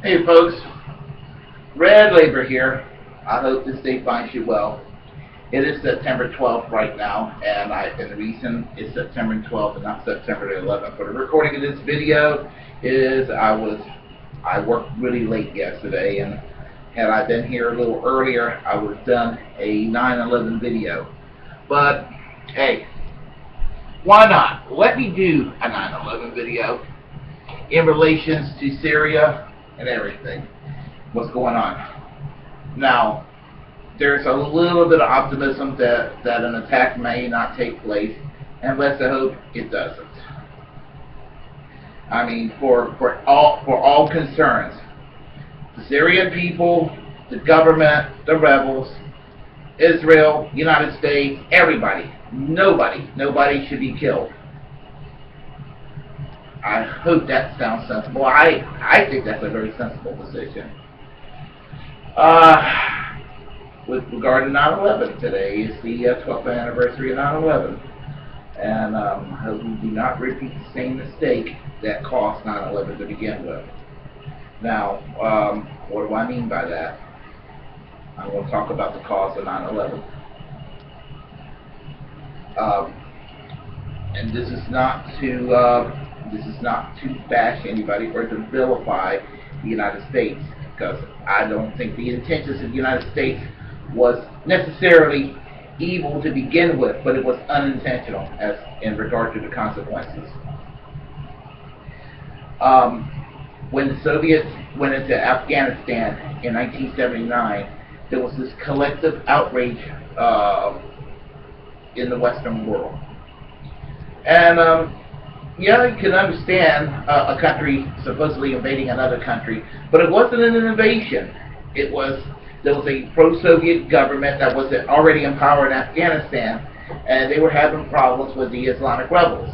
Hey folks, Red Labor here. I hope this day finds you well. It is September 12th right now, and the reason it's September 12th and not September the 11th for the recording of this video is I worked really late yesterday, and had I been here a little earlier, I would have done a 9/11 video. But hey, why not? Let me do a 9/11 video in relations to Syria and everything. What's going on? Now, there's a little bit of optimism that an attack may not take place, and let's hope it doesn't. I mean, for all concerns, the Syrian people, the government, the rebels, Israel, United States, everybody, nobody should be killed. I hope that sounds sensible. I think that's a very sensible position. With regard to 9/11, today is the 12th anniversary of 9/11. And I hope we do not repeat the same mistake that caused 9/11 to begin with. Now, what do I mean by that? I'm going to talk about the cause of 9/11. And this is not to bash anybody or to vilify the United States, because I don't think the intentions of the United States was necessarily evil to begin with, but it was unintentional as in regard to the consequences. When the Soviets went into Afghanistan in 1979, there was this collective outrage in the Western world. And yeah, you can understand a country supposedly invading another country, but it wasn't an invasion. There was a pro-Soviet government that was already in power in Afghanistan, and they were having problems with the Islamic rebels.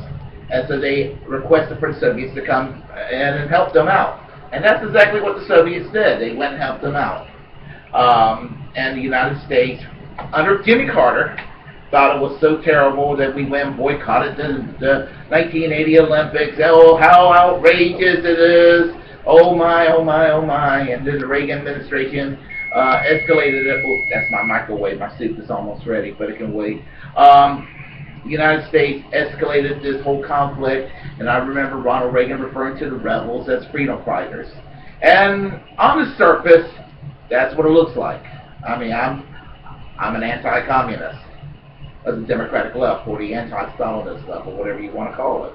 And so they requested for the Soviets to come and help them out. And that's exactly what the Soviets did. They went and helped them out. And the United States, under Jimmy Carter, thought it was so terrible that we went and boycotted the 1980 Olympics. Oh, how outrageous it is. Oh my, oh my, oh my. And then the Reagan administration escalated it. Oh, that's my microwave. My soup is almost ready, but it can wait. The United States escalated this whole conflict, and I remember Ronald Reagan referring to the rebels as freedom fighters. And on the surface, that's what it looks like. I mean, I'm an anti-communist of the Democratic left, or the anti-Stalinist left, or whatever you want to call it.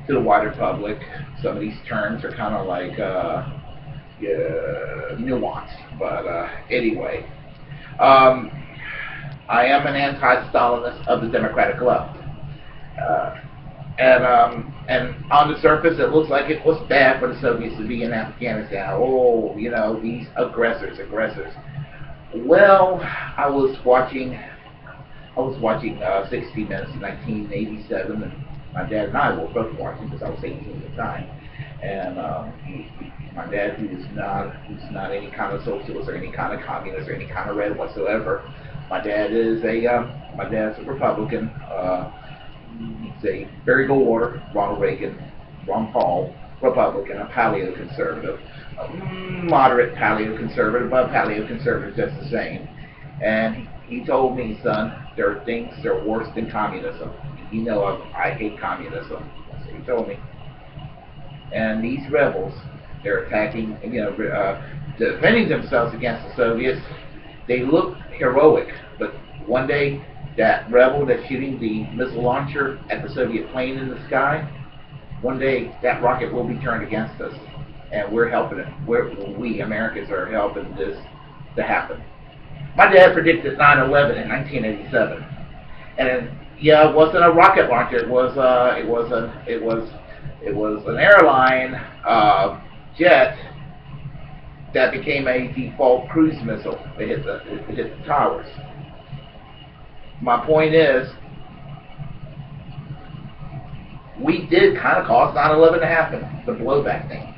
To the wider public, some of these terms are kind of like nuanced, but anyway. I am an anti-Stalinist of the Democratic left. And on the surface, it looks like it was bad for the Soviets to be in Afghanistan. Oh, you know, these aggressors. Well, I was watching 60 Minutes in 1987, and my dad and I were both watching because I was 18 at the time. And my dad, who's not any kind of socialist or any kind of communist or any kind of red whatsoever. My dad's a Republican. He's a Barry Goldwater, Ronald Reagan, Ron Paul, Republican, a paleoconservative, a moderate paleoconservative, but paleoconservative just the same. And he told me, son, there are things that are worse than communism. You know, I hate communism. That's what he told me. And these rebels, they're attacking, defending themselves against the Soviets. They look heroic, but one day that rebel that's shooting the missile launcher at the Soviet plane in the sky, one day that rocket will be turned against us, and we're helping it. We Americans are helping this to happen. My dad predicted 9/11 in 1987, and yeah, it wasn't a rocket launcher. It was an airline jet that became a default cruise missile. It hit the towers. My point is, we did kind of cause 9/11 to happen, the blowback thing.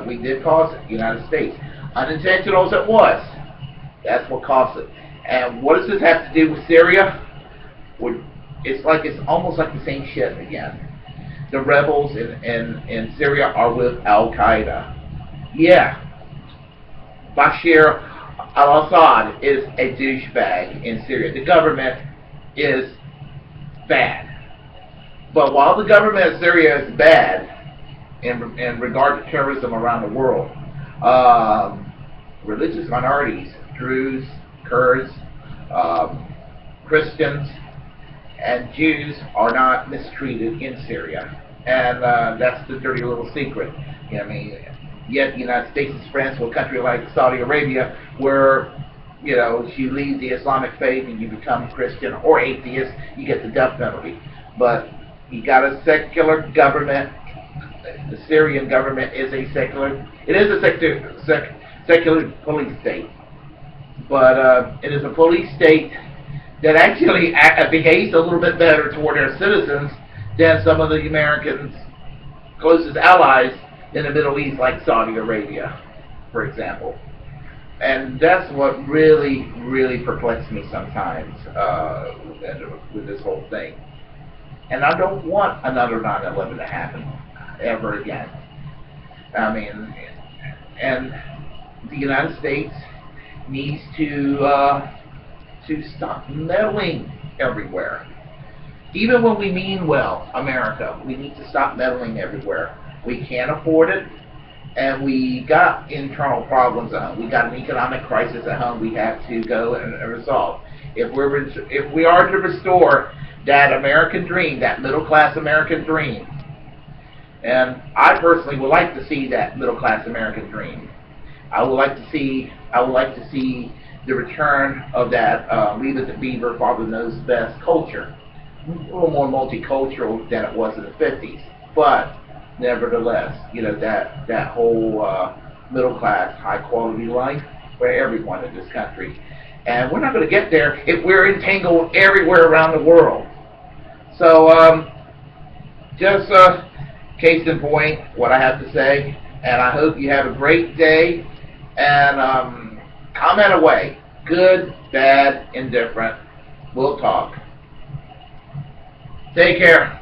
We did cause it, United States. Unintentional as it was. That's what caused it. And what does this have to do with Syria? It's almost like the same shit again. The rebels in Syria are with Al-Qaeda. Yeah, Bashir Al-Assad is a douchebag in Syria. The government is bad. But while the government of Syria is bad in regard to terrorism around the world, religious minorities, Druze, Kurds, Christians, and Jews are not mistreated in Syria. And that's the dirty little secret. You know, I mean, yet the United States is friends with a country like Saudi Arabia, where, you know, if you leave the Islamic faith and you become Christian or atheist, you get the death penalty. But you got a secular government. The Syrian government is a secular. It is a secular police state, but it is a police state that actually behaves a little bit better toward their citizens than some of the Americans' closest allies in the Middle East, like Saudi Arabia, for example. And that's what really, really perplexes me sometimes with this whole thing. And I don't want another 9/11 to happen ever again. I mean, and the United States needs to stop meddling everywhere. Even when we mean well, America, we need to stop meddling everywhere. We can't afford it, and we got internal problems at home. We got an economic crisis at home we have to go and resolve. If we are to restore that American dream, that middle-class American dream, and I personally would like to see that middle-class American dream. I would like to see the return of that Leave It to Beaver, Father Knows Best culture. A little more multicultural than it was in the 50s, but nevertheless, you know, that whole middle-class, high-quality life for everyone in this country. And we're not going to get there if we're entangled everywhere around the world. So, just case in point, what I have to say, and I hope you have a great day, and comment away. Good, bad, indifferent. We'll talk. Take care.